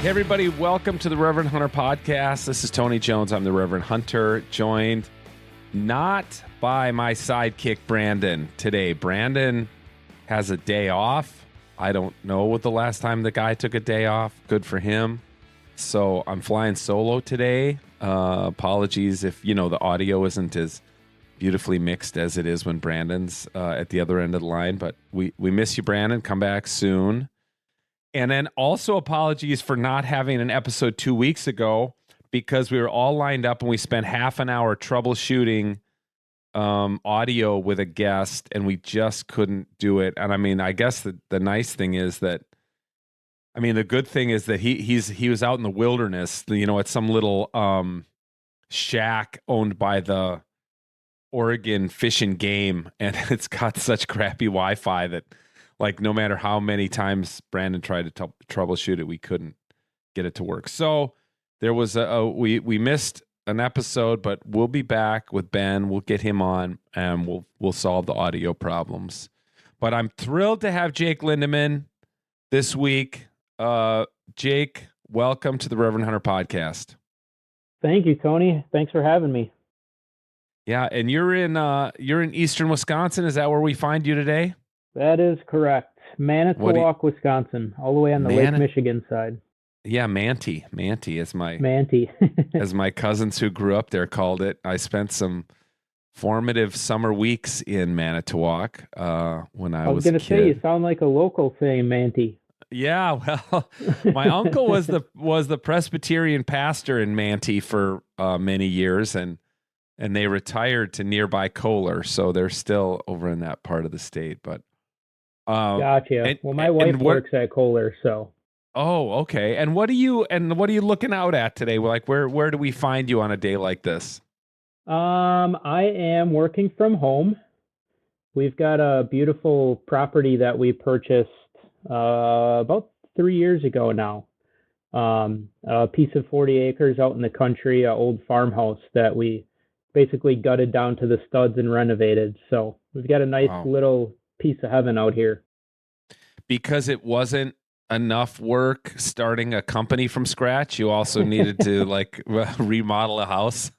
Hey, everybody, welcome to the Reverend Hunter Podcast. This is Tony Jones. I'm the Reverend Hunter, joined not by my sidekick, Brandon, today. Brandon has a day off. I don't know what the last time the guy took a day off. Good for him. So I'm flying solo today. Apologies if, the audio isn't as beautifully mixed as it is when Brandon's at the other end of the line. But we miss you, Brandon. Come back soon. And then also apologies for not having an episode 2 weeks ago because we were all lined up and we spent half an hour troubleshooting audio with a guest and we just couldn't do it. And I mean, I guess the nice thing is that, the good thing is that he was out in the wilderness, at some little shack owned by the Oregon Fish and Game, and it's got such crappy Wi-Fi that, like, no matter how many times Brandon tried to troubleshoot it, we couldn't get it to work. So there was we missed an episode, but we'll be back with Ben. We'll get him on, and we'll solve the audio problems. But I'm thrilled to have Jake Lindemann this week. Jake, welcome to the Reverend Hunter Podcast. Thank you, Tony. Thanks for having me. Yeah, and you're in eastern Wisconsin. Is that where we find you today? That is correct. Manitowoc, Wisconsin, all the way on the Lake Michigan side. Yeah, Manti is my Manti. as my cousins who grew up there called it. I spent some formative summer weeks in Manitowoc when I was going to say, you sound like a local saying Manti. Yeah, well, my uncle was the Presbyterian pastor in Manti for many years, and they retired to nearby Kohler, so they're still over in that part of the state. But gotcha. Well, my wife works at Kohler, so. Oh, okay. And what are you looking out at today? Like, where do we find you on a day like this? I am working from home. We've got a beautiful property that we purchased about 3 years ago now. A piece of 40 acres out in the country, an old farmhouse that we basically gutted down to the studs and renovated. So we've got a nice little piece of heaven out here. Because it wasn't enough work starting a company from scratch, you also needed to remodel a house.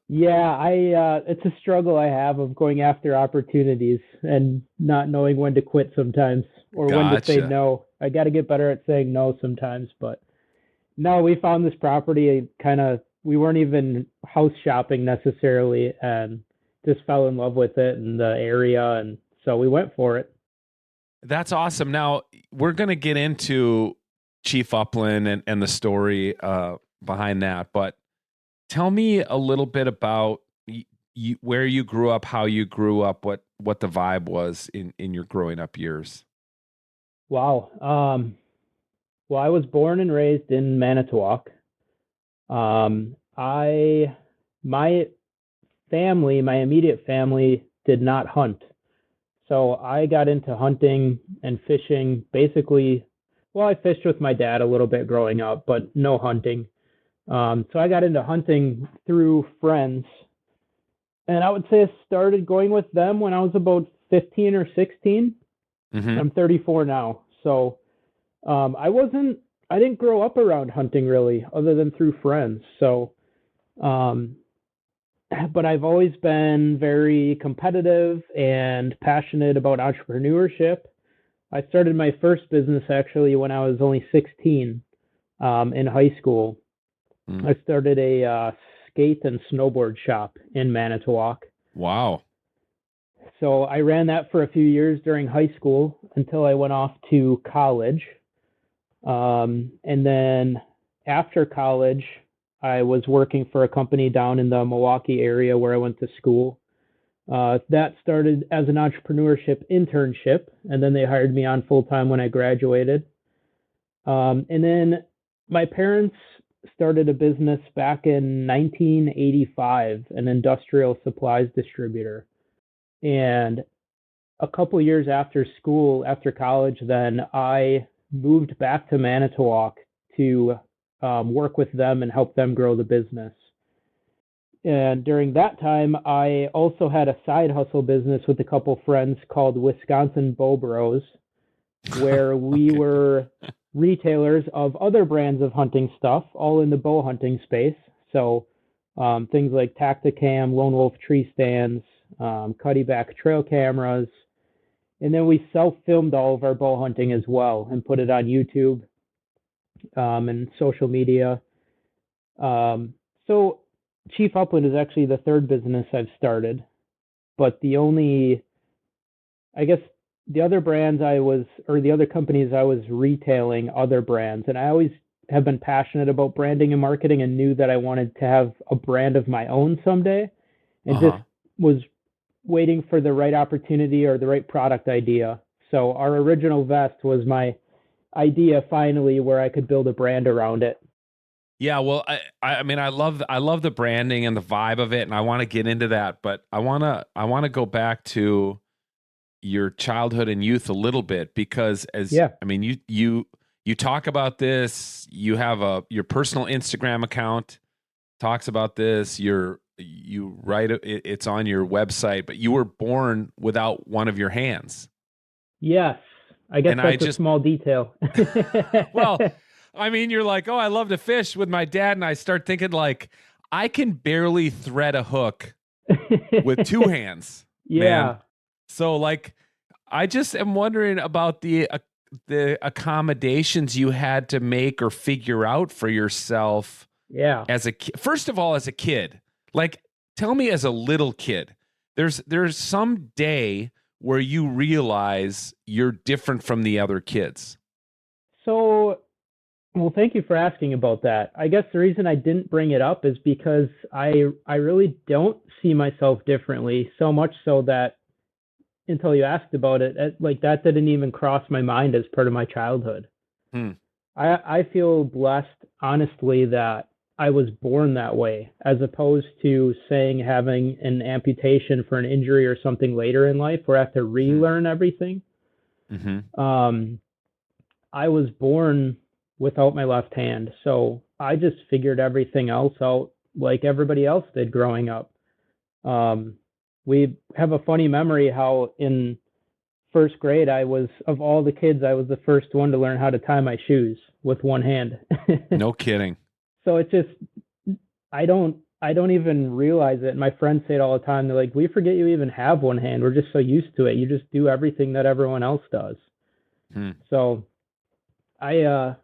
Yeah, it's a struggle I have of going after opportunities and not knowing when to quit sometimes or when to say no. I got to get better at saying no sometimes, but no, we found this property we weren't even house shopping necessarily and just fell in love with it and the area. And so we went for it. That's awesome. Now we're going to get into Chief Upland and the story behind that, but tell me a little bit about where you grew up, how you grew up, what the vibe was in your growing up years. Wow. Well, I was born and raised in Manitowoc. My immediate family did not hunt. So I got into hunting and fishing basically. Well, I fished with my dad a little bit growing up, but no hunting. So I got into hunting through friends. And I would say I started going with them when I was about 15 or 16. Mm-hmm. I'm 34 now. So I didn't grow up around hunting really, other than through friends. So, but I've always been very competitive and passionate about entrepreneurship. I started my first business actually when I was only 16 in high school. I started a skate and snowboard shop in Manitowoc. Wow. So I ran that for a few years during high school until I went off to college. And then after college, I was working for a company down in the Milwaukee area where I went to school. That started as an entrepreneurship internship, and then they hired me on full-time when I graduated. And then my parents started a business back in 1985, an industrial supplies distributor. And a couple years after college, then I moved back to Manitowoc to work with them and help them grow the business. And during that time, I also had a side hustle business with a couple friends called Wisconsin Bow Bros, where we were retailers of other brands of hunting stuff, all in the bow hunting space. So things like Tacticam, Lone Wolf tree stands, Cuddyback trail cameras. And then we self-filmed all of our bow hunting as well and put it on YouTube and social media. So Chief Upland is actually the third business I've started, but the other companies I was retailing other brands, and I always have been passionate about branding and marketing and knew that I wanted to have a brand of my own someday, and just was waiting for the right opportunity or the right product idea. So our original vest was my idea finally, where I could build a brand around it. Yeah, well, I mean, I love the branding and the vibe of it, and I want to get into that, but I want to go back to your childhood and youth a little bit, because I mean, you talk about this, you have your personal Instagram account talks about this, you write it's on your website, but you were born without one of your hands. Yes, I guess that's a small detail. Well, I mean, you're like, oh, I love to fish with my dad, and I start thinking like, I can barely thread a hook with two hands. Yeah. Man. So like, I just am wondering about the accommodations you had to make or figure out for yourself. Yeah. First of all, as a kid, like, tell me, as a little kid, there's some day where you realize you're different from the other kids. So, well, thank you for asking about that. I guess the reason I didn't bring it up is because I really don't see myself differently, so much so that until you asked about it, like, that didn't even cross my mind as part of my childhood. I feel blessed, honestly, that I was born that way, as opposed to saying having an amputation for an injury or something later in life where I have to relearn everything. I was born without my left hand, so I just figured everything else out like everybody else did growing up. We have a funny memory how in first grade, of all the kids, I was the first one to learn how to tie my shoes with one hand. No kidding. So it's just, I don't even realize it. My friends say it all the time. They're like, we forget you even have one hand. We're just so used to it. You just do everything that everyone else does. So I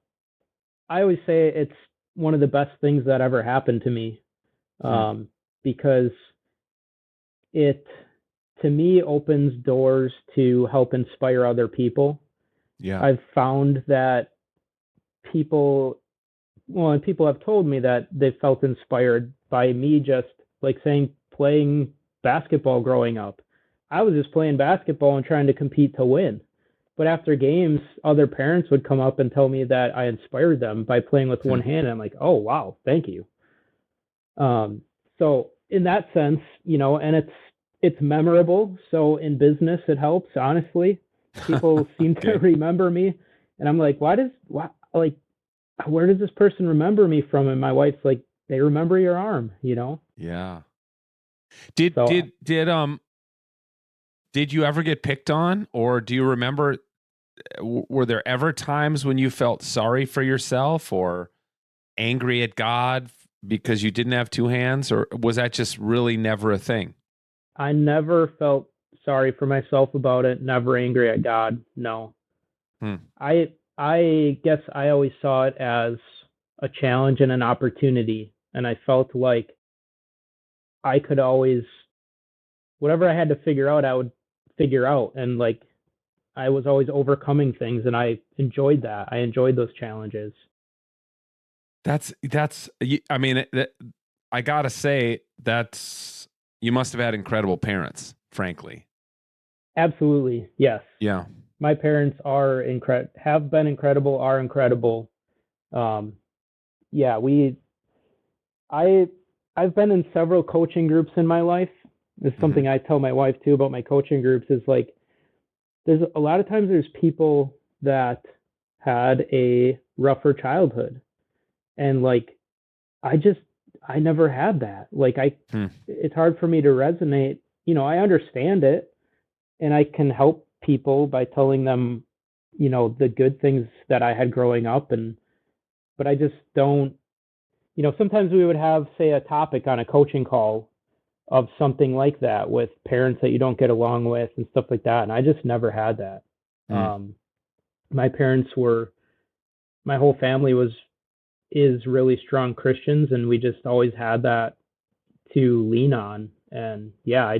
always say it's one of the best things that ever happened to me, because it, to me, opens doors to help inspire other people. Yeah. I've found that people have told me that they felt inspired by me just, like, saying, playing basketball growing up. I was just playing basketball and trying to compete to win. But after games, other parents would come up and tell me that I inspired them by playing with one hand. And I'm like, oh, wow, thank you. So in that sense, and it's memorable. So in business, it helps, honestly. People seem to remember me. And I'm like, where does this person remember me from? And my wife's like, they remember your arm, Yeah. Did you ever get picked on, or do you remember, were there ever times when you felt sorry for yourself or angry at God because you didn't have two hands, or was that just really never a thing? I never felt sorry for myself about it, never angry at God, no. I guess I always saw it as a challenge and an opportunity, and I felt like I could always, whatever I had to figure out, I would figure out, and like, I was always overcoming things, and I enjoyed that. I enjoyed those challenges. I mean, I gotta say, you must have had incredible parents, frankly. Absolutely, yes. Yeah. My parents have been incredible, are incredible. Yeah, I've been in several coaching groups in my life. It's something I tell my wife too about my coaching groups, is like, there's a lot of times there's people that had a rougher childhood, and like, I never had that. Like, it's hard for me to resonate. I understand it, and I can help people by telling them the good things that I had growing up, but I just don't, sometimes we would have, say, a topic on a coaching call of something like that with parents that you don't get along with and stuff like that. And I just never had that. Mm. My parents were, my whole family is really strong Christians, and we just always had that to lean on. And yeah,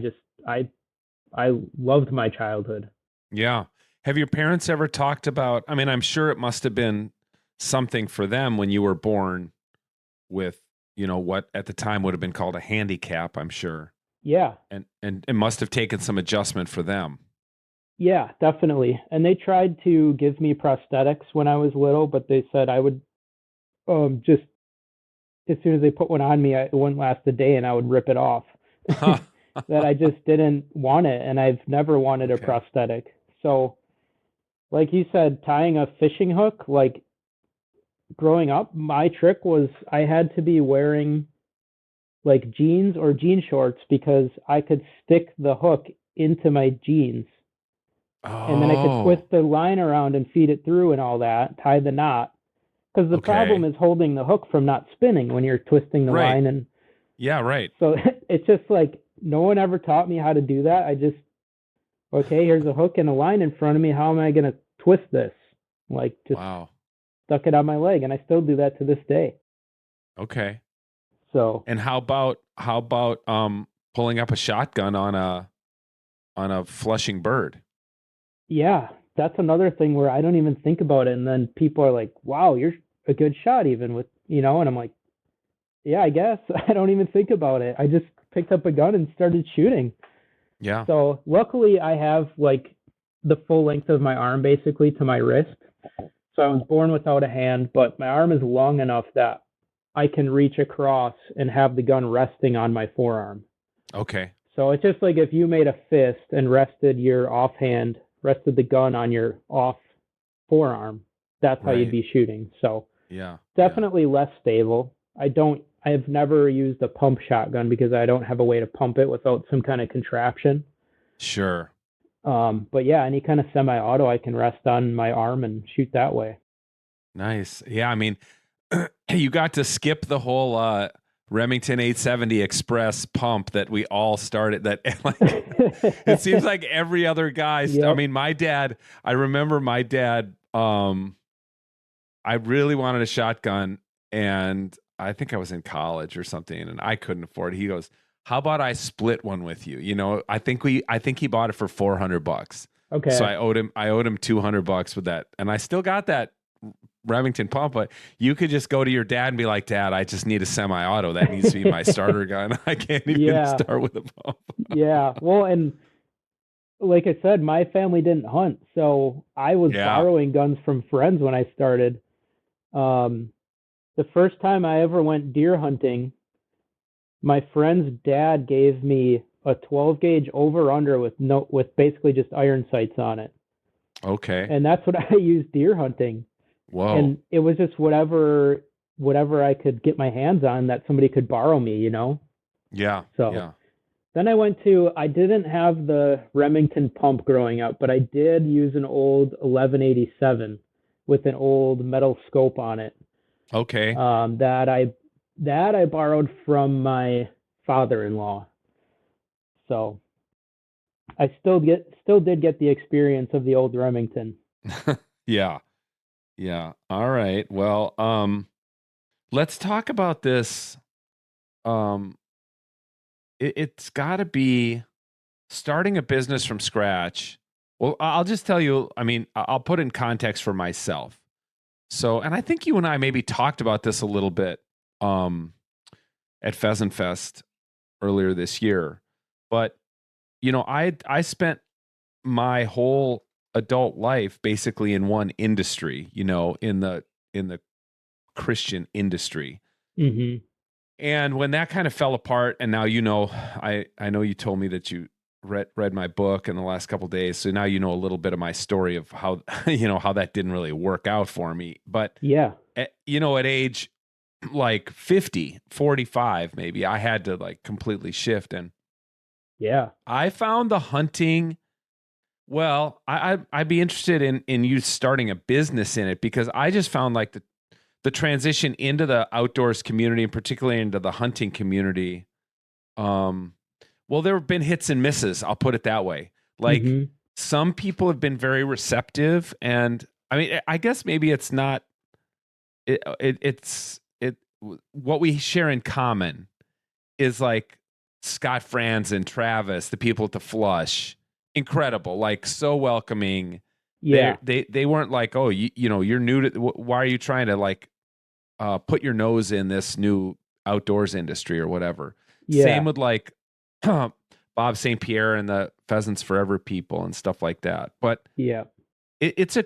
I loved my childhood. Yeah. Have your parents ever talked about, I mean, I'm sure it must have been something for them when you were born with, what at the time would have been called a handicap, I'm sure. Yeah. And it must have taken some adjustment for them. Yeah, definitely. And they tried to give me prosthetics when I was little, but they said I would just as soon as they put one on me, it wouldn't last a day and I would rip it off. That I just didn't want it, and I've never wanted a prosthetic. So, like you said, tying a fishing hook, like growing up, my trick was I had to be wearing like jeans or jean shorts because I could stick the hook into my jeans. And then I could twist the line around and feed it through and all that, tie the knot. Because the problem is holding the hook from not spinning when you're twisting the line. And yeah, right. So it's just like no one ever taught me how to do that. I just, okay, here's a hook and a line in front of me. How am I going to twist this? Like just stuck it on my leg, and I still do that to this day. Okay. So. And how about pulling up a shotgun on a flushing bird? Yeah, that's another thing where I don't even think about it, and then people are like, "Wow, you're a good shot," even with and I'm like, "Yeah, I guess." I don't even think about it. I just picked up a gun and started shooting. Yeah. So luckily, I have like the full length of my arm basically to my wrist. So I was born without a hand, but my arm is long enough that I can reach across and have the gun resting on my forearm. Okay. So it's just like if you made a fist and rested the gun on your off forearm, that's how you'd be shooting. So yeah, definitely less stable. I've never used a pump shotgun because I don't have a way to pump it without some kind of contraption. Sure. But yeah, any kind of semi-auto I can rest on my arm and shoot that way. Nice. Yeah, I mean, you got to skip the whole Remington 870 Express pump that we all started. That like, it seems like every other guy. I mean, my dad. I remember my dad. I really wanted a shotgun, and I think I was in college or something, and I couldn't afford it. He goes, "How about I split one with you?" I think he bought it for $400. Okay. So I owed him $200 with that, and I still got that Remington pump. But you could just go to your dad and be like, "Dad, I just need a semi-auto. That needs to be my starter gun. I can't even start with a pump." Yeah. Well, and like I said, my family didn't hunt, so I was borrowing guns from friends when I started. The first time I ever went deer hunting, my friend's dad gave me a 12 gauge over under with basically just iron sights on it. Okay. And that's what I used deer hunting. Whoa. And it was just whatever I could get my hands on that somebody could borrow me, Yeah. So then I didn't have the Remington pump growing up, but I did use an old 1187 with an old metal scope on it. Okay. That I borrowed from my father-in-law. So I still did get the experience of the old Remington. Yeah. Yeah. All right. Well, let's talk about this. It's got to be starting a business from scratch. Well, I'll just tell you, I mean, I'll put in context for myself. So, and I think you and I maybe talked about this a little bit at Pheasant Fest earlier this year. But, I spent my whole adult life basically in one industry, in the Christian industry. Mm-hmm. And when that kind of fell apart, and now I know you told me that you read my book in the last couple of days, so now you know a little bit of my story of how how that didn't really work out for me. But at age like 50, 45 maybe, I had to like completely shift, and I found the hunting Well, I'd be interested in you starting a business in it, because I just found like the transition into the outdoors community, and particularly into the hunting community. Well, there have been hits and misses. I'll put it that way. Like, Mm-hmm. some people have been very receptive, and I mean, I guess maybe it's not. It's what we share in common is like Scott Franzen, Travis, the people at the Flush, incredible, like so welcoming. Yeah. They weren't like, oh, you know, you're new to, why are you trying to like put your nose in this new outdoors industry or whatever. Same Yeah. with like Bob St. Pierre and the Pheasants Forever people and stuff like that. But Yeah. it's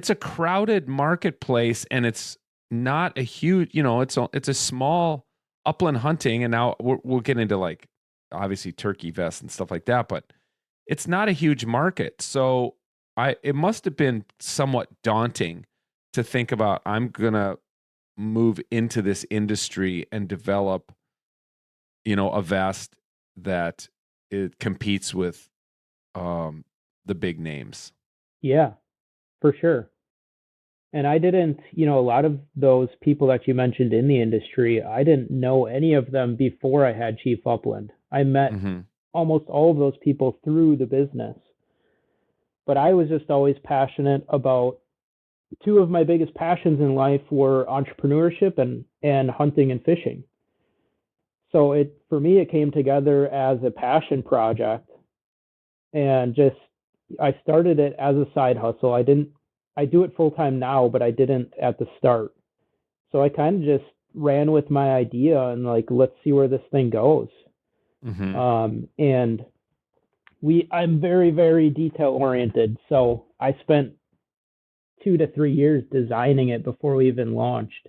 a crowded marketplace, and it's not a huge, you know, it's a small upland hunting. And now we'll get into like obviously turkey vests and stuff like that, but it's not a huge market. So it must have been somewhat daunting to think about, I'm gonna move into this industry and develop, you know, a vest that it competes with the big names. Yeah, for sure. And I didn't, a lot of those people that you mentioned in the industry, I didn't know any of them before I had Chief Upland. I met Mm-hmm. almost all of those people through the business. But I was just always passionate about two of my biggest passions in life were entrepreneurship and hunting and fishing. So for me it came together as a passion project, and just I started it as a side hustle. I do it full time now, but I didn't at the start. So I kind of just ran with my idea and like, let's see where this thing goes. Mm-hmm. And I'm very, very detail oriented. So I spent 2 to 3 years designing it before we even launched,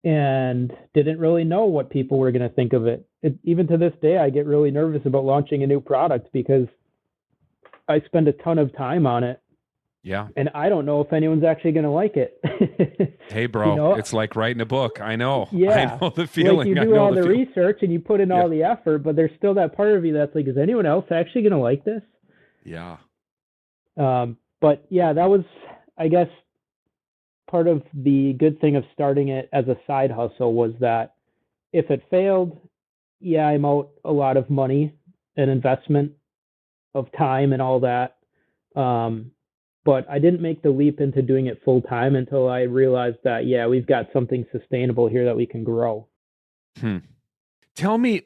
and didn't really know what people were going to think of it. Even to this day, I get really nervous about launching a new product because I spend a ton of time on it. Yeah. And I don't know if anyone's actually going to like it. Hey, bro, it's like writing a book. I know. Yeah. I know the feeling. Like, you do all the research and you put in all the effort, but there's still that part of you that's like, is anyone else actually going to like this? Yeah. But yeah, that was, I guess, part of the good thing of starting it as a side hustle was that if it failed, yeah, I'm out a lot of money and investment of time and all that. But I didn't make the leap into doing it full time until I realized that, yeah, we've got something sustainable here that we can grow. Tell me,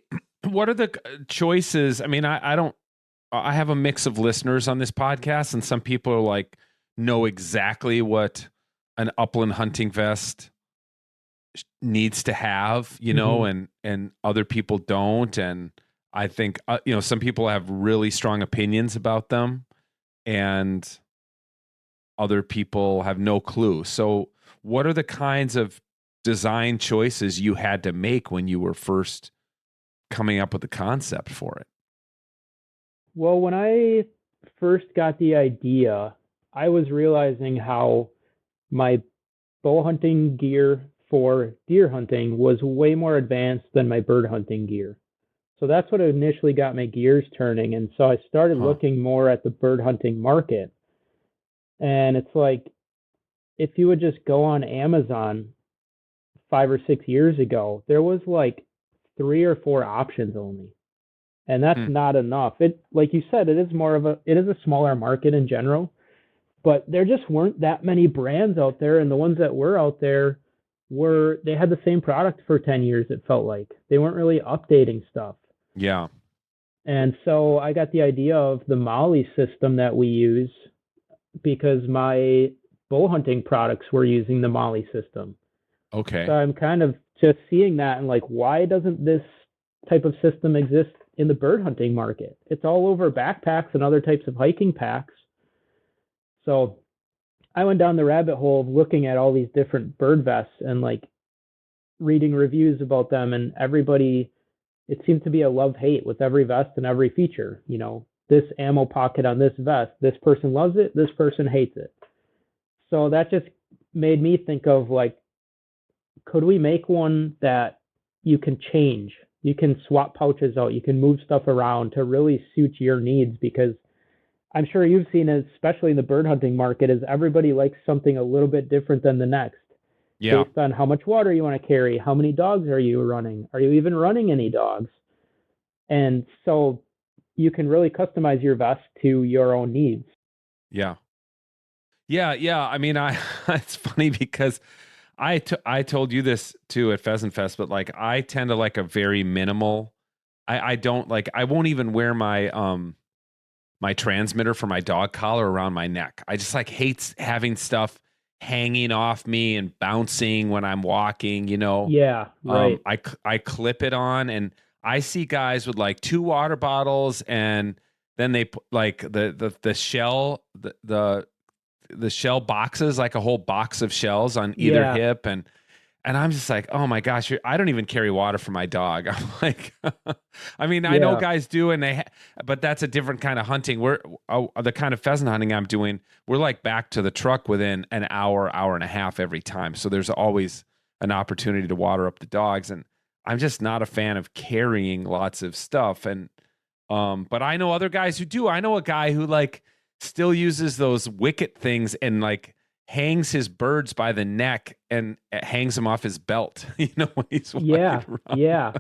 what are the choices? I mean, I have a mix of listeners on this podcast, and some people are like, know exactly what an upland hunting vest needs to have, you know, and other people don't. And I think, some people have really strong opinions about them, and other people have no clue. So what are the kinds of design choices you had to make when you were first coming up with the concept for it? Well, when I first got the idea, I was realizing how my bow hunting gear for deer hunting was way more advanced than my bird hunting gear. So that's what initially got my gears turning. And so I started looking more at the bird hunting market. And it's like, if you would just go on Amazon 5 or 6 years ago, there was like 3 or 4 options only. And that's not enough. It, like you said, it is a smaller market in general, but there just weren't that many brands out there. And the ones that were out there they had the same product for 10 years. It felt like they weren't really updating stuff. Yeah. And so I got the idea of the Molly system that we use because my bow hunting products were using the Molly system. Okay. So I'm kind of just seeing that and like, why doesn't this type of system exist in the bird hunting market? It's all over backpacks and other types of hiking packs. So I went down the rabbit hole of looking at all these different bird vests and like reading reviews about them, and everybody, it seemed to be a love-hate with every vest and every feature. You know, this ammo pocket on this vest, this person loves it, this person hates it. So that just made me think of like, could we make one that you can change? You can swap pouches out, you can move stuff around to really suit your needs, because I'm sure you've seen it, especially in the bird hunting market, is everybody likes something a little bit different than the next Yeah. based on how much water you want to carry, how many dogs are you running, are you even running any dogs? And so you can really customize your vest to your own needs. Yeah. Yeah. Yeah. I mean, it's funny because I told you this too at Pheasant Fest, but like I tend to like a very minimal. I don't like. I won't even wear my transmitter for my dog collar around my neck. I just like hate having stuff hanging off me and bouncing when I'm walking. Yeah, right. I clip it on, and I see guys with like 2 water bottles, and then they put like the shell the shell boxes, like a whole box of shells on either Yeah, hip. And I'm just like, oh my gosh, I don't even carry water for my dog. I'm like, I mean, I know yeah, guys do, but that's a different kind of hunting. The kind of pheasant hunting I'm doing, we're like back to the truck within an hour, hour and a half every time. So there's always an opportunity to water up the dogs. And I'm just not a fan of carrying lots of stuff. But I know other guys who do. I know a guy who like still uses those wicket things and like hangs his birds by the neck and hangs them off his belt, when he's walking yeah, around. yeah,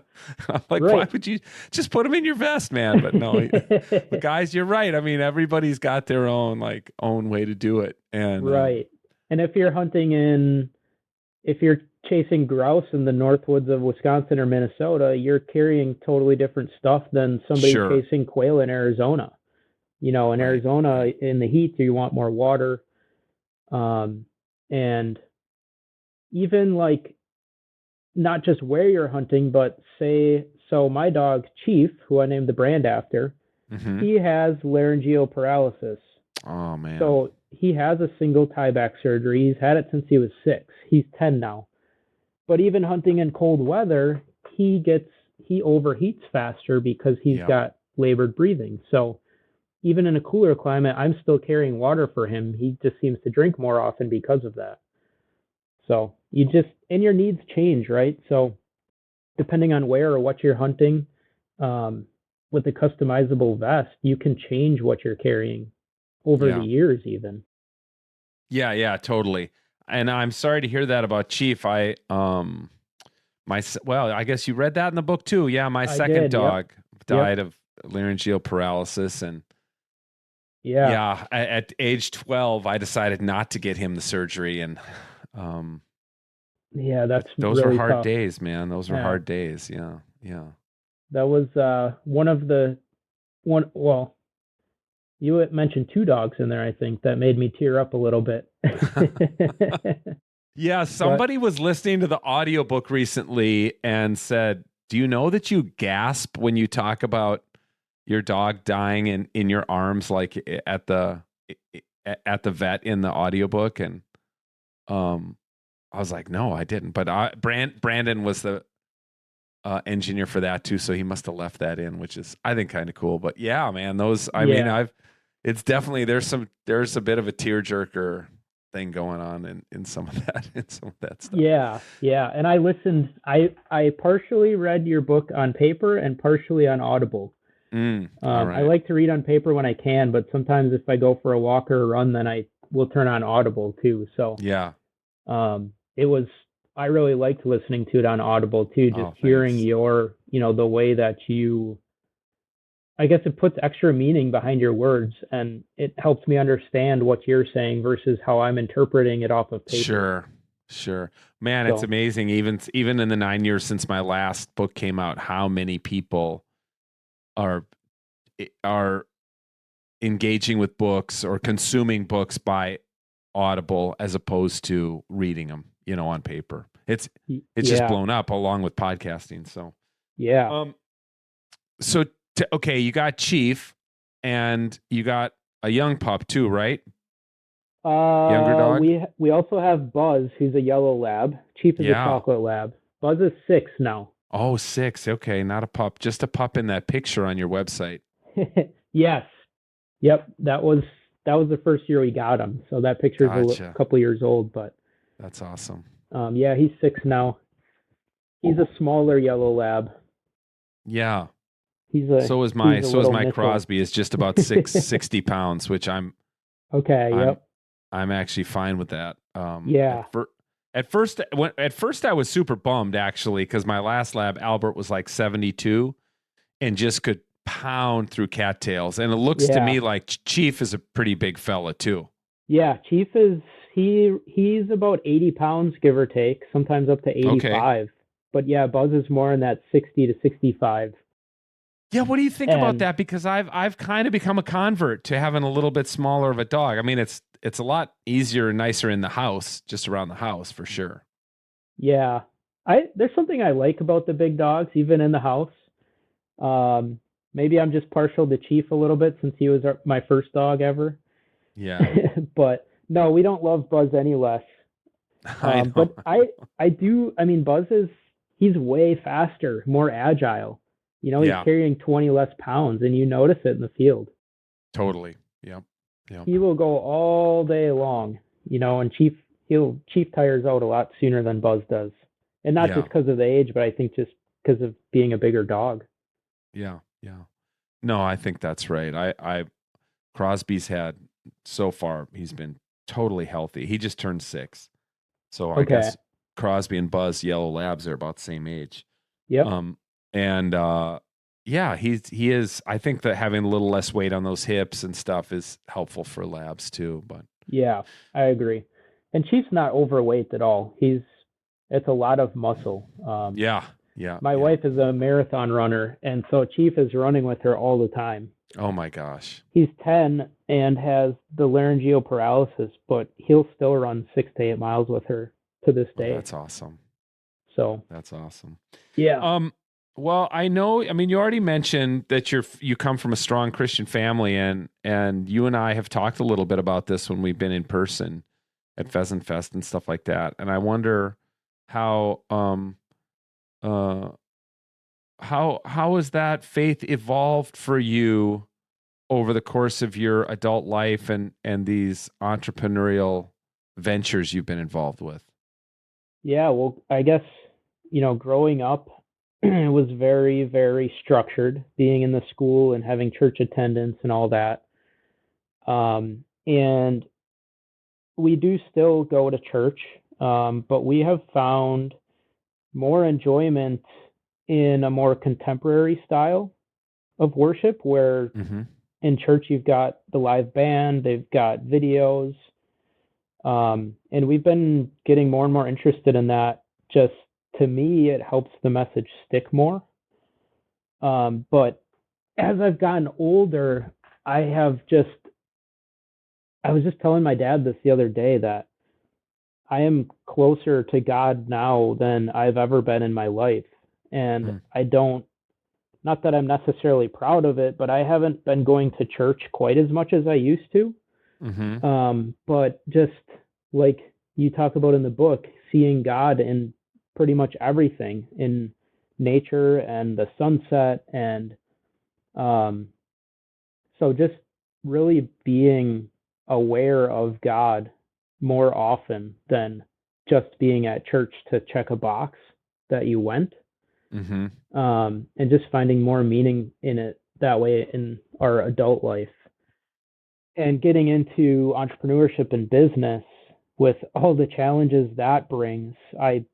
I'm like, why right. would you just put them in your vest, man? But no, but guys, you're right. I mean, everybody's got their own way to do it. And Right. And if you're chasing grouse in the north woods of Wisconsin or Minnesota, you're carrying totally different stuff than somebody sure. chasing quail in Arizona. In Right. Arizona, Right. in the heat, you want more water. And even like not just where you're hunting, but so my dog Chief, who I named the brand after, Mm-hmm. he has laryngeal paralysis. Oh man. So he has a single tieback surgery. He's had it since he was 6. He's 10 now. But even hunting in cold weather, he overheats faster because he's Yep. got labored breathing. So even in a cooler climate, I'm still carrying water for him. He just seems to drink more often because of that. So and your needs change, right? So depending on where or what you're hunting, with the customizable vest, you can change what you're carrying over the Yeah. years even. Yeah. Yeah. Totally. And I'm sorry to hear that about Chief. I guess you read that in the book too. Yeah, my I second did. Yep. dog Yep. died of laryngeal paralysis, and Yeah. yeah, at age 12, I decided not to get him the surgery, and um, Yeah, that's those were really hard tough. days, man. Those were Yeah. hard days. Yeah, yeah. That was one of the one well, you had mentioned 2 dogs in there, I think, that made me tear up a little bit. Yeah, But somebody was listening to the audiobook recently and said, "Do you know that you gasp when you talk about your dog dying in your arms, like at the vet in the audiobook?" And um I was like, "No, I didn't." But Brandon was the engineer for that too, so he must have left that in, which is I think kind of cool. But yeah, man, those I mean, yeah. it's definitely there's a bit of a tearjerker thing going on in some of that stuff. Yeah. Yeah. And I listened I partially read your book on paper and partially on Audible. All I right. like to read on paper when I can, but sometimes if I go for a walk or a run, then I will turn on Audible too. So Yeah. it was I really liked listening to it on Audible too, just Oh, hearing thanks. your, the way that you I guess it puts extra meaning behind your words and it helps me understand what you're saying versus how I'm interpreting it off of paper. Sure. Sure. Man, it's So, amazing even in the 9 years since my last book came out, how many people are are engaging with books or consuming books by Audible as opposed to reading them, on paper. It's just yeah. blown up along with podcasting. So, Yeah. um, so okay, you got Chief, and you got a young pup too, right? Younger dog. We also have Buzz, who's a yellow lab. Chief is a Yeah. chocolate lab. Buzz is 6 now. Oh, 6. Okay, not a pup, just a pup in that picture on your website. Yes. Yep. That was the first year we got him. So that picture's Gotcha. couple years old, but That's awesome. yeah, he's 6 now. He's a smaller yellow lab. Yeah. He's a So is he's a little my missile. Crosby is just about 60 pounds, which Okay. Yep. I'm actually fine with that. Yeah. At first I was super bummed actually because my last lab Albert was like 72 and just could pound through cattails, and it looks to Yeah. me like Chief is a pretty big fella too. Yeah. Chief is he's about 80 pounds, give or take, sometimes up to Okay. 85. But yeah, Buzz is more in that 60 to 65. Yeah, what do you think about And that? Because I've kind of become a convert to having a little bit smaller of a dog. I mean, it's a lot easier and nicer in the house, just around the house for sure. yeah, I there's something I like about the big dogs, even in the house. Um, Maybe I'm just partial to Chief a little bit since he was my first dog ever. Yeah, But no, we don't love Buzz any less. I know. But I do. I mean, he's way faster, more agile. He's Yeah, carrying 20 less pounds, and you notice it in the field. totally. Yep. Yep. He will go all day long. And Chief tires out a lot sooner than Buzz does, and not Yeah. just because of the age, but I think just because of being a bigger dog. Yeah. Yeah. No, I think that's right. I Crosby's had so far, he's been totally healthy. He just turned 6. So I Okay. guess Crosby and Buzz Yellow Labs are about the same age. Yep. Um, and yeah, he is. I think that having a little less weight on those hips and stuff is helpful for labs too. But Yeah, I agree. And Chief's not overweight at all. It's a lot of muscle. yeah, yeah, My yeah. wife is a marathon runner, and so Chief is running with her all the time. Oh my gosh. He's 10 and has the laryngeal paralysis, but he'll still run 6 to 8 miles with her to this Oh, day. that's awesome. So, That's awesome. yeah. Well, I know. I mean, you already mentioned that you come from a strong Christian family, and you and I have talked a little bit about this when we've been in person at Pheasant Fest and stuff like that. And I wonder how uh how has that faith evolved for you over the course of your adult life and these entrepreneurial ventures you've been involved with? Yeah, well, I guess, growing up, it was very, very structured, being in the school and having church attendance and all that. And we do still go to church, but we have found more enjoyment in a more contemporary style of worship where Mm-hmm. in church you've got the live band, they've got videos, and we've been getting more and more interested in that. Just to me, it helps the message stick more. But as I've gotten older, I was just telling my dad this the other day that I am closer to God now than I've ever been in my life. And I don't, not that I'm necessarily proud of it, but I haven't been going to church quite as much as I used to. Mm-hmm. But just like you talk about in the book, seeing God in pretty much everything, in nature and the sunset, and um, so just really being aware of God more often than just being at church to check a box that you went, Mm-hmm. and just finding more meaning in it that way in our adult life. And getting into entrepreneurship and business with all the challenges that brings, I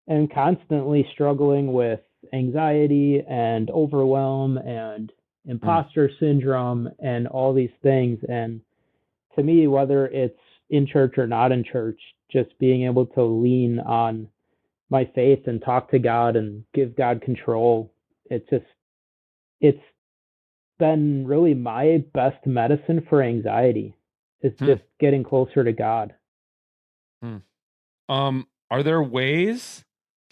am constantly struggling with anxiety and overwhelm and imposter syndrome and all these things. And to me, whether it's in church or not in church, just being able to lean on my faith and talk to God and give God control, it's been really my best medicine for anxiety. It's Hmm. just getting closer to God. Hmm. Are there ways,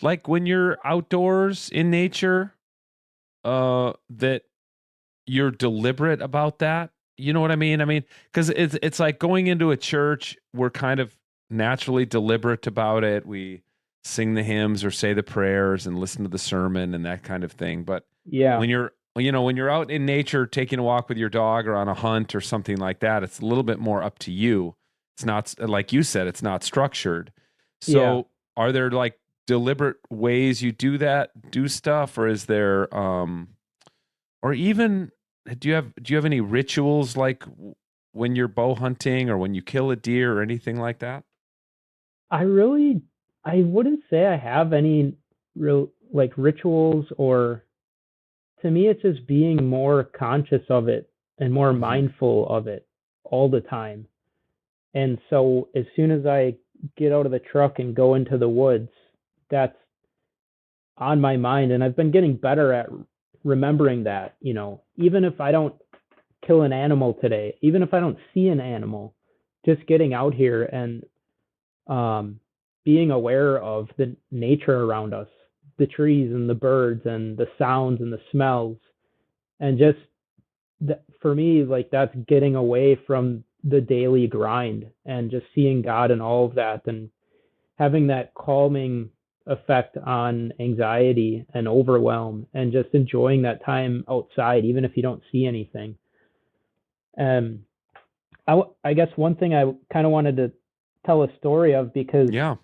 like when you're outdoors in nature, that you're deliberate about that? You know what I mean? I mean, because it's like going into a church, we're kind of naturally deliberate about it. We sing the hymns or say the prayers and listen to the sermon and that kind of thing. But Yeah. when you're out in nature taking a walk with your dog or on a hunt or something like that, it's a little bit more up to you. It's not, like you said, it's not structured. Yeah. So are there like deliberate ways you do stuff, or is there Or even, do you have any rituals like when you're bow hunting or when you kill a deer or anything like that? I really, I wouldn't say I have any real like rituals, or to me, it's just being more conscious of it and more Hmm. mindful of it all the time. And so as soon as I get out of the truck and go into the woods, that's on my mind. And I've been getting better at remembering that, even if I don't kill an animal today, even if I don't see an animal, just getting out here and um, being aware of the nature around us, the trees and the birds and the sounds and the smells, and just for me, like that's getting away from the daily grind and just seeing God and all of that, and having that calming effect on anxiety and overwhelm, and just enjoying that time outside, even if you don't see anything. Um, I guess one thing I kind of wanted to tell a story of, because Yeah.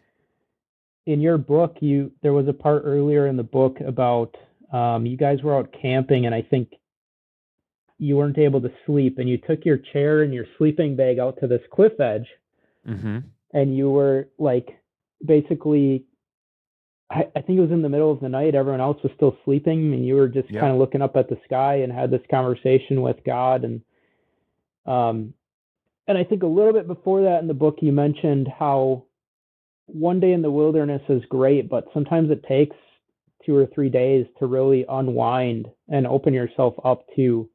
in your book, there was a part earlier in the book about you guys were out camping, and I think you weren't able to sleep, and you took your chair and your sleeping bag out to this cliff edge, Hmm. and you were like basically, I think it was in the middle of the night, everyone else was still sleeping, and you were just Yeah. kind of looking up at the sky and had this conversation with God. Um and I think a little bit before that in the book you mentioned how one day in the wilderness is great, but sometimes it takes 2 or 3 days to really unwind and open yourself up to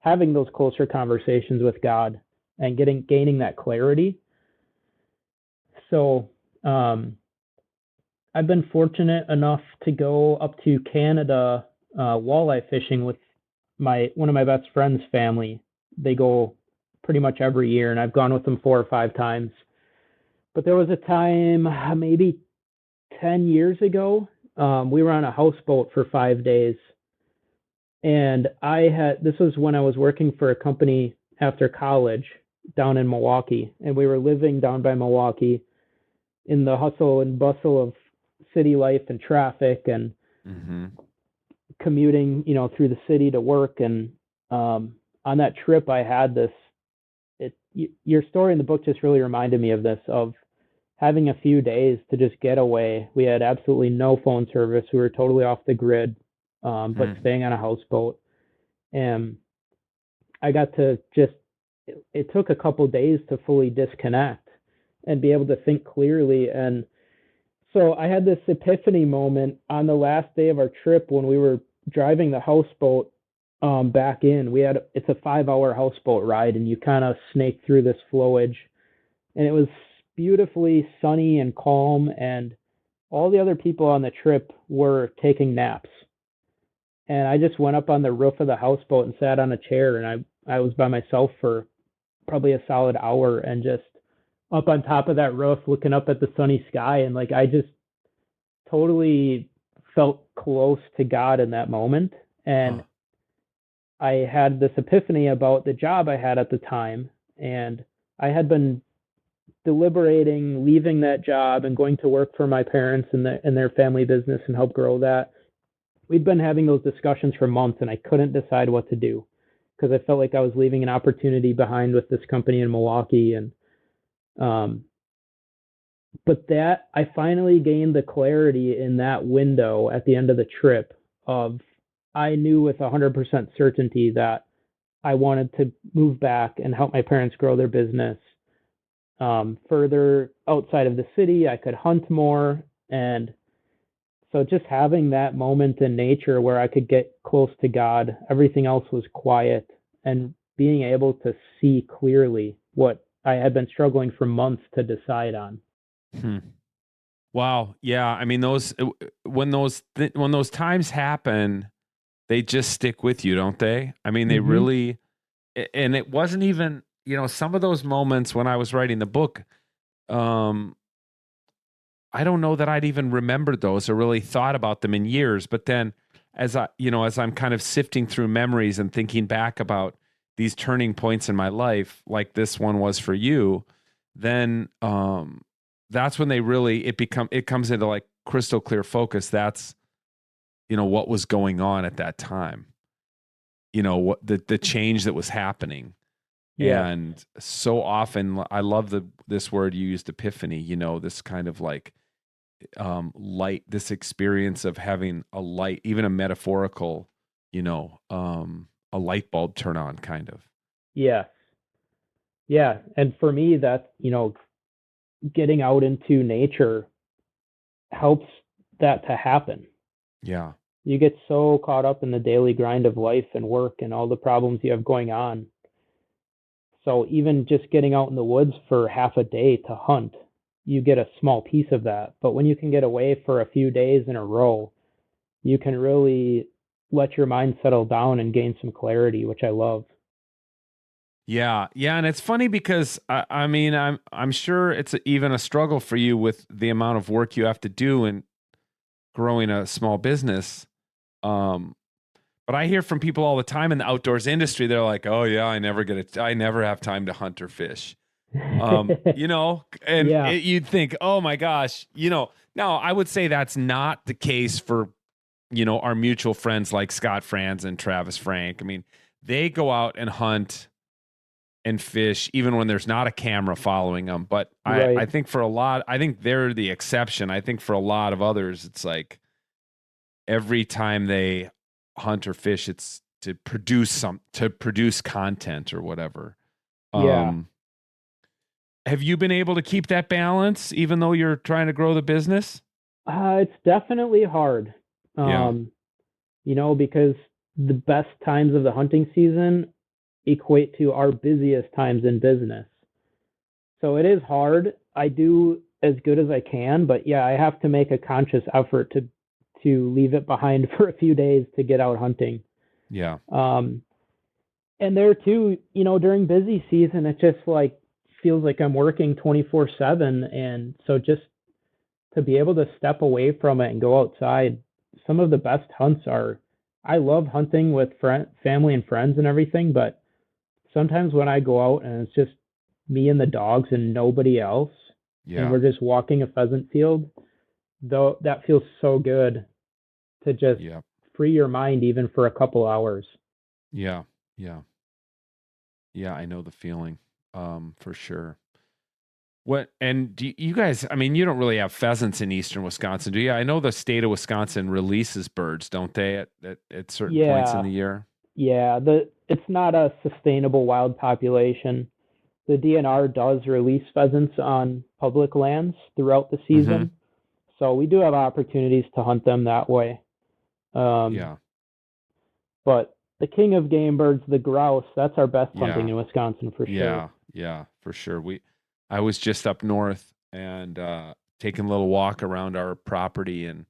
having those closer conversations with God and gaining that clarity. So um, I've been fortunate enough to go up to Canada walleye fishing with my one of my best friend's family. They go pretty much every year, and I've gone with them 4 or 5 times. But there was a time, maybe 10 years ago, we were on a houseboat for 5 days. And this was when I was working for a company after college down in Milwaukee. And we were living down by Milwaukee in the hustle and bustle of city life and traffic, and Hmm. commuting, through the city to work. And on that trip, I had this. Your story in the book just really reminded me of this, of having a few days to just get away. We had absolutely no phone service. We were totally off the grid, but Hmm. staying on a houseboat. And I got to just, it took a couple days to fully disconnect and be able to think clearly. And so I had this epiphany moment on the last day of our trip when we were driving the houseboat back in. It's a 5 hour houseboat ride, and you kind of snake through this flowage, and it was beautifully sunny and calm, and all the other people on the trip were taking naps. And I just went up on the roof of the houseboat and sat on a chair, and I was by myself for probably a solid hour, and just up on top of that roof looking up at the sunny sky, and like I just totally felt close to God in that moment. And Huh. I had this epiphany about the job I had at the time, and I had been deliberating leaving that job and going to work for my parents in their family business and help grow that. We'd been having those discussions for months, and I couldn't decide what to do because I felt like I was leaving an opportunity behind with this company in Milwaukee. And um, but that I finally gained the clarity in that window at the end of the trip of, I knew with 100% certainty that I wanted to move back and help my parents grow their business further outside of the city. I could hunt more. And so just having that moment in nature where I could get close to God, everything else was quiet, and being able to see clearly what I had been struggling for months to decide on. Hmm. Wow. Yeah. I mean, when those times happen, they just stick with you, don't they? I mean, they Mm-hmm. really, and it wasn't even, some of those moments when I was writing the book, um, I don't know that I'd even remembered those or really thought about them in years. But then as I'm kind of sifting through memories and thinking back about these turning points in my life, like this one was for you, then that's when it comes into like crystal clear focus. That's, what was going on at that time. what the change that was happening. Yeah. And so often, I love this word you used, epiphany, this kind of like light, this experience of having a light, even a metaphorical, a light bulb turn on kind of. Yeah. Yeah. And for me, that's, getting out into nature helps that to happen. Yeah. You get so caught up in the daily grind of life and work and all the problems you have going on. So even just getting out in the woods for half a day to hunt, you get a small piece of that. But when you can get away for a few days in a row, you can really let your mind settle down and gain some clarity, which I love. Yeah, yeah, and it's funny because I mean I'm sure it's even a struggle for you with the amount of work you have to do in growing a small business. Um, but I hear from people all the time in the outdoors industry. They're like, "Oh yeah, I never have time to hunt or fish." And Yeah, you'd think, "Oh my gosh," Now I would say that's not the case for our mutual friends like Scott Franz and Travis Frank. I mean, they go out and hunt and fish even when there's not a camera following them. But I right. think I think they're the exception. I think for a lot of others, it's like every time they hunt or fish, it's to produce content or whatever. Yeah. Have you been able to keep that balance even though you're trying to grow the business? It's definitely hard. Yeah. Because the best times of the hunting season equate to our busiest times in business. So it is hard. I do as good as I can, but yeah, I have to make a conscious effort to leave it behind for a few days to get out hunting. Yeah. Um, and there too, during busy season, it just like feels like I'm working 24/7, and so just to be able to step away from it and go outside, some of the best hunts are. I love hunting with family and friends and everything, but sometimes when I go out and it's just me and the dogs and nobody else, and Yeah. we're just walking a pheasant field, though that feels so good to just Yeah. free your mind even for a couple hours. Yeah. Yeah. Yeah. I know the feeling. For sure. What and do you guys? I mean, you don't really have pheasants in eastern Wisconsin, do you? I know the state of Wisconsin releases birds, don't they, at certain points in Yeah, the year? yeah. It's not a sustainable wild population. The DNR does release pheasants on public lands throughout the Mm-hmm. season, so we do have opportunities to hunt them that way. Um, Yeah. but the king of game birds, the grouse, that's our best hunting Yeah. in Wisconsin for sure. Yeah. Yeah. For sure. I was just up north and taking a little walk around our property, and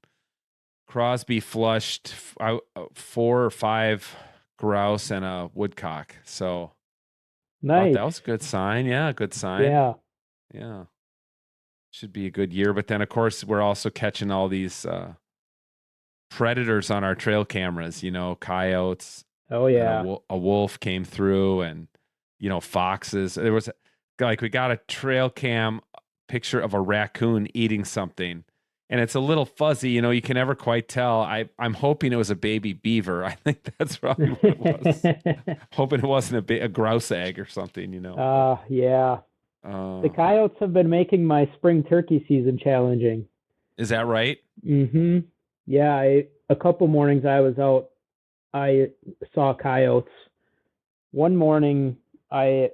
Crosby flushed 4 or 5 grouse and a woodcock. So thought Nice. that was a good sign. Yeah, good sign. Yeah. Yeah. Should be a good year. But then, of course, we're also catching all these predators on our trail cameras, coyotes, Oh and yeah. a wolf came through, and, foxes. There was like, we got a trail cam picture of a raccoon eating something. And it's a little fuzzy, you can never quite tell. I'm hoping it was a baby beaver. I think that's probably what it was. Hoping it wasn't a grouse egg or something, But Yeah. The uh, coyotes have been making my spring turkey season challenging. is that right? Mhm. Yeah, a couple mornings I was out, I saw coyotes. One morning I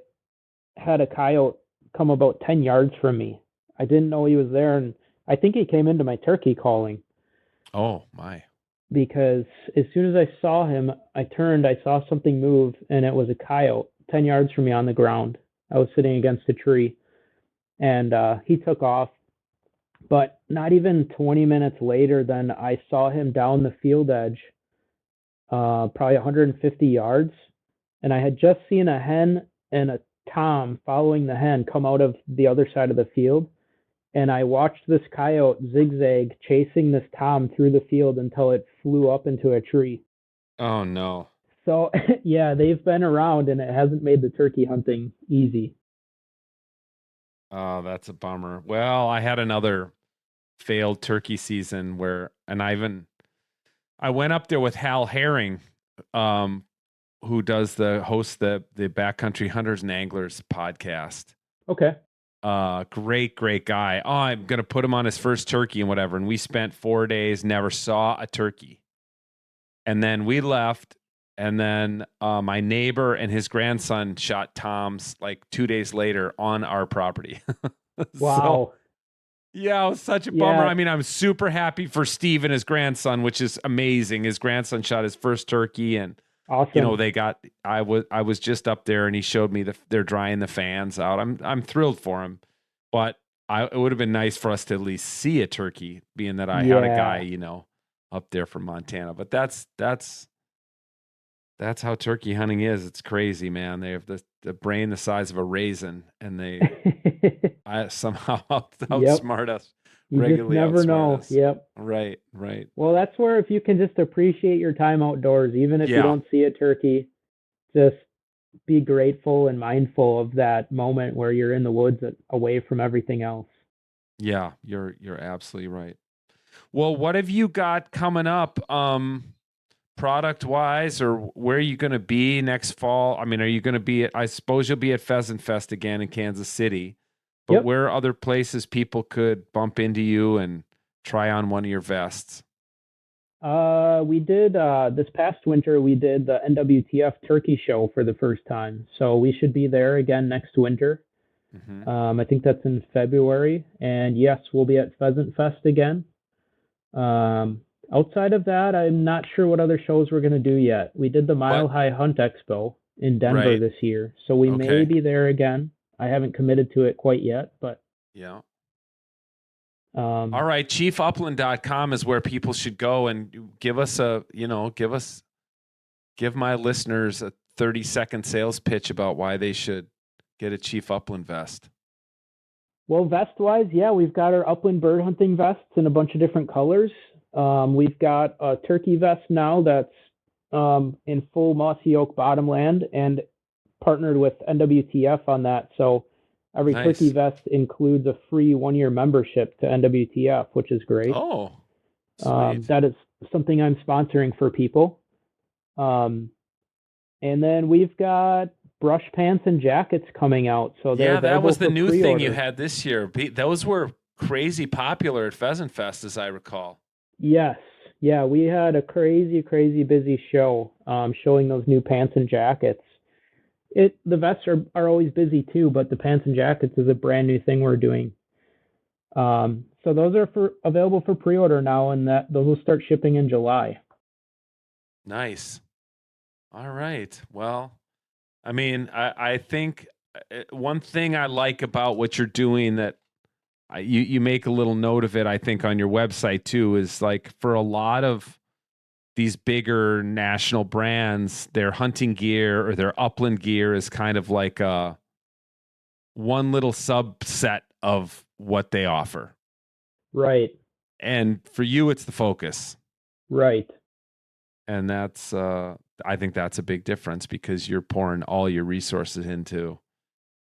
had a coyote come about 10 yards from me. I didn't know he was there, and I think he came into my turkey calling Oh my. because as soon as I saw him, I turned, I saw something move, and it was a coyote 10 yards from me on the ground. I was sitting against a tree, and he took off. But not even 20 minutes later, then I saw him down the field edge, probably 150 yards, and I had just seen a hen and a tom following the hen come out of the other side of the field, and I watched this coyote zigzag chasing this tom through the field until it flew up into a tree. Oh no. So yeah, they've been around, and it hasn't made the turkey hunting easy. Oh, that's a bummer. Well, I had another failed turkey season I went up there with Hal Herring, um, who does the Backcountry Hunters and Anglers podcast. Okay. Great guy. Oh, I'm gonna put him on his first turkey and whatever. And we spent 4 days, never saw a turkey. And then we left, and then my neighbor and his grandson shot toms like 2 days later on our property. Wow. So, yeah, it was such a bummer. I mean, I'm super happy for Steve and his grandson, which is amazing. His grandson shot his first turkey, and awesome. I was just up there, and he showed me they're drying the fans out. I'm thrilled for him, but it would have been nice for us to at least see a turkey, being that I had a guy, up there from Montana. But that's how turkey hunting is. It's crazy, man. They have the brain the size of a raisin, and they somehow outsmart us. You just never know. Us. Yep. Right. Well, that's where if you can just appreciate your time outdoors, even if you don't see a turkey, just be grateful and mindful of that moment where you're in the woods away from everything else. Yeah, you're absolutely right. Well, what have you got coming up, product wise, or where are you going to be next fall? I mean, are you going to be I suppose you'll be at Pheasant Fest again in Kansas City, but where are other places people could bump into you and try on one of your vests? We did, this past winter, we did the NWTF Turkey Show for the first time. So we should be there again next winter. Mm-hmm. I think that's in February. And yes, we'll be at Pheasant Fest again. Outside of that, I'm not sure what other shows we're going to do yet. We did the Mile High Hunt Expo in Denver this year. So we may be there again. I haven't committed to it quite yet, but yeah. All right. ChiefUpland.com is where people should go, and give my listeners a 30-second sales pitch about why they should get a Chief Upland vest. Well, vest-wise, we've got our upland bird hunting vests in a bunch of different colors. We've got a turkey vest now that's in full mossy oak bottomland and partnered with NWTF on that. So every turkey vest includes a free 1-year membership to NWTF, which is great. Oh, sweet. That is something I'm sponsoring for people. And then we've got brush pants and jackets coming out. So that was the new thing you had this year. Those were crazy popular at Pheasant Fest, as I recall. Yes. Yeah, we had a crazy busy show showing those new pants and jackets. The vests are always busy too, but the pants and jackets is a brand new thing we're doing. So those are available for pre-order now, and those will start shipping in July. Nice. All right. Well, I mean, I think one thing I like about what you're doing that you make a little note of it, I think, on your website too, is like for a lot of these bigger national brands, their hunting gear or their upland gear is kind of like one little subset of what they offer. Right. And for you, it's the focus. Right. And that's, I think that's a big difference because you're pouring all your resources into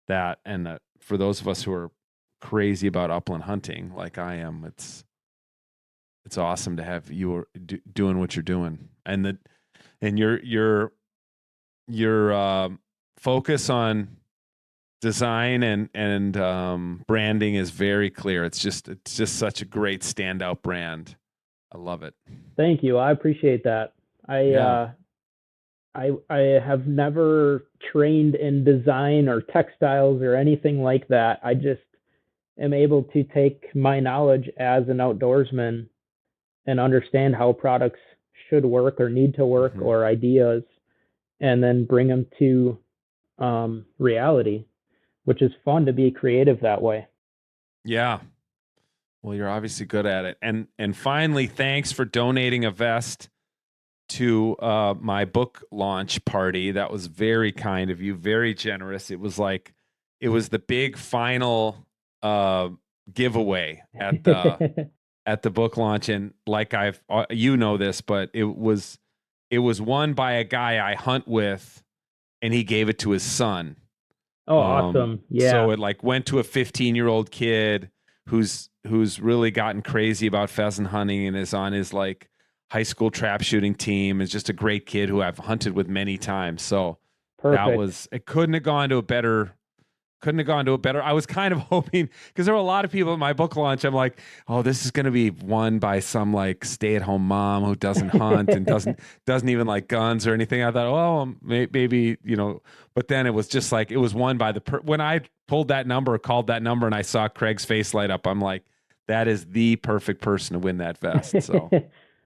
that. And that for those of us who are crazy about upland hunting, like I am, it's awesome to have you doing what you're doing, and your focus on design and branding is very clear. It's just such a great standout brand. I love it. Thank you. I appreciate that. I have never trained in design or textiles or anything like that. I just am able to take my knowledge as an outdoorsman and understand how products should work or need to work, or ideas, and then bring them to reality, which is fun to be creative that way. Yeah. Well, you're obviously good at it. And finally, thanks for donating a vest to my book launch party. That was very kind of you, very generous. It was the big final giveaway at the at the book launch, and like you know this, but it was won by a guy I hunt with, and he gave it to his son. Oh, awesome. Yeah. So it went to a 15-year-old kid who's really gotten crazy about pheasant hunting and is on his high school trap shooting team. Is just a great kid who I've hunted with many times. So Perfect. it couldn't have gone to a better. I was kind of hoping, because there were a lot of people at my book launch. I'm like, oh, this is going to be won by some like stay-at-home mom who doesn't hunt and doesn't even like guns or anything. I thought, oh, maybe, but then it was just like, it was won by when I called that number and I saw Craig's face light up, I'm like, that is the perfect person to win that vest. So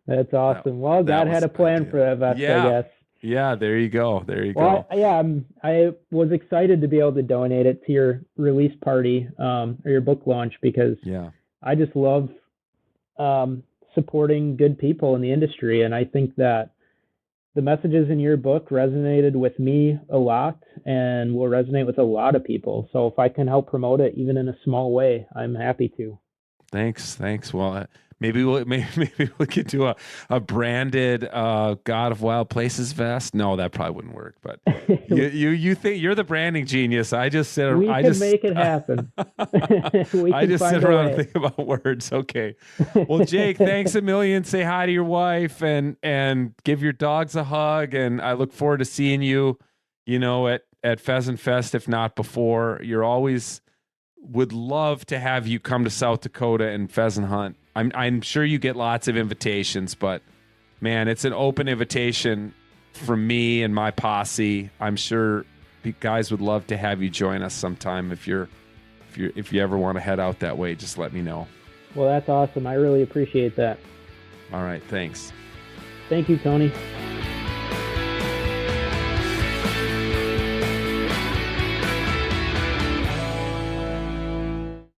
that's awesome. Well, God had a plan for that vest, I guess. Yeah, there you go. Well, I was excited to be able to donate it to your release party, or your book launch, because I just love supporting good people in the industry. And I think that the messages in your book resonated with me a lot and will resonate with a lot of people. So if I can help promote it, even in a small way, I'm happy to. Thanks. Well, maybe we could do a branded God of Wild Places vest. No, that probably wouldn't work. But you think you're the branding genius? I just sit. We can make it happen. I just sit around and think about words. Okay. Well, Jake, thanks a million. Say hi to your wife and give your dogs a hug. And I look forward to seeing you. At Pheasant Fest, if not before. You're always. Would love to have you come to South Dakota and pheasant hunt. I'm sure you get lots of invitations, but man, it's an open invitation from me and my posse. I'm sure guys would love to have you join us sometime. If you ever want to head out that way, just let me know. Well, that's awesome. I really appreciate that. All right, thanks. Thank you, Tony.